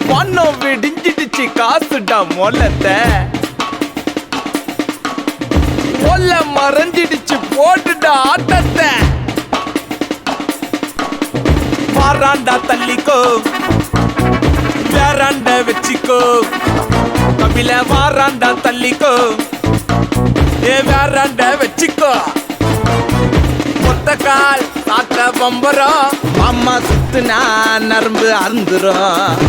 வானம் விடிஞ்சிடுச்சு காசுடா மொல்லத்தை கொல்ல மறைஞ்சிடுச்சு போட்டுடா ஆட்டத்தை வாராண்டா தள்ளிக்கோ வேறாண்ட வச்சிக்கோ கபில வாராண்டா தள்ளிக்கோ வேறாண்ட வச்சிக்கோ மொத்த கால் சாத்த பம்பரம் அம்மா சுத்துனா நரம்பு அருந்துரும்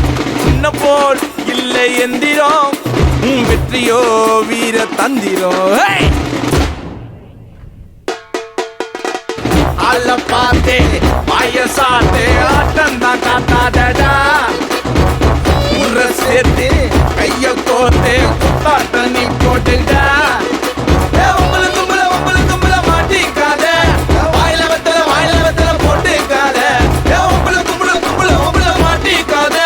சின்ன போல் இல்லை எந்திரம் வெற்றியோ வீர தந்திரம் அல்ல பார்த்தே வயசாட்டே ஆட்டம் தான் காட்டாடா உர சேர்த்து கைய கோத்தே குத்தாட்ட நீ போட்டுடா மாட்டிக்காத வாயில வெத்தல போட்டுக்காத மாட்டிக்காத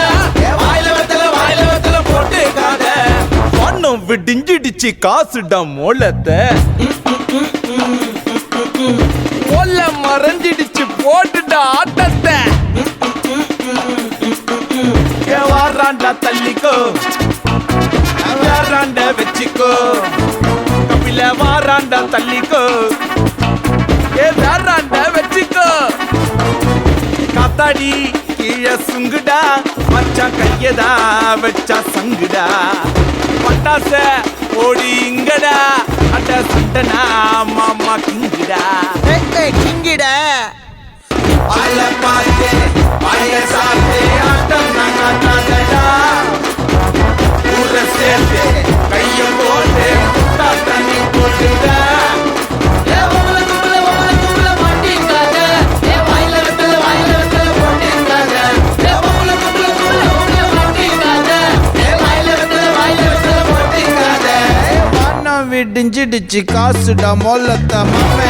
வாயில வெத்தல போட்டுக்காத ஒன்னும் விடிஞ்சிடுச்சு காசுடா மோளத்தை கொல்ல மறைஞ்சிடுச்சு போட்டுட்ட ஆட்டத்தை வாராண்டா தள்ளிக்கோ வேறாண்ட வச்சிக்கோ கபில வாராண்டா தள்ளிக்கோ வேறாண்ட வச்சிக்கோ காத்தாடி கீழே சுங்குடா வச்சா கையதா வச்சா சங்குடா பட்டாச ஓடி இங்கடா அட சண்டனா மாமா கிங்கிடா கிங்கிடா அல்ல பாத்தே வயசாத்தே ஆட்டம் நாங்கடா ஊர சேர்த்தே கைய போட்டு தண்ணி போட்டுடா விடிஞ்சிடுச்சு காசுடா மொல்லத்த மாமே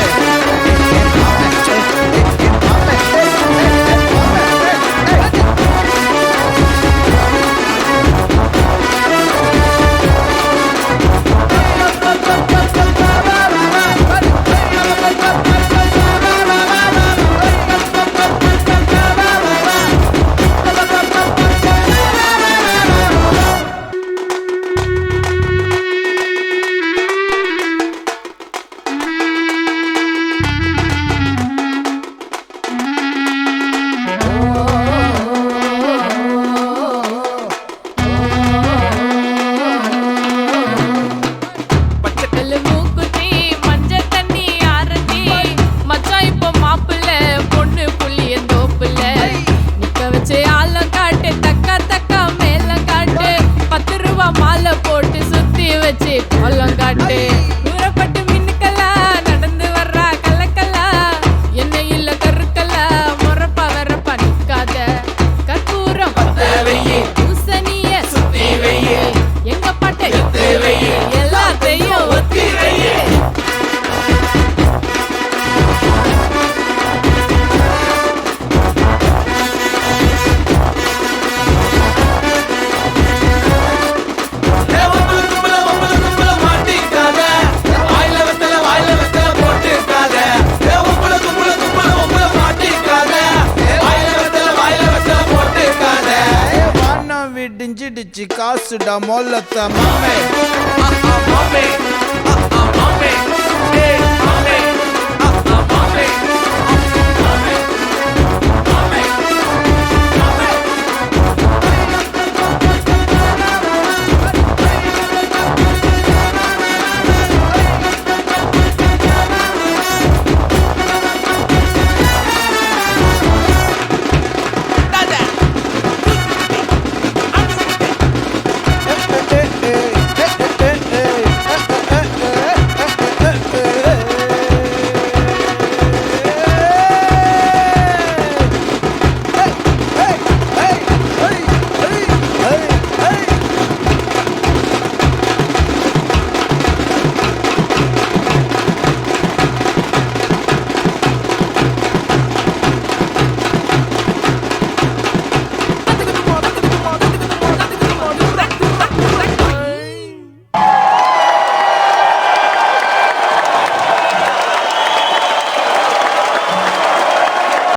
விடிஞ்சிடுச்சு காசுடா மொல்லத்த மாமே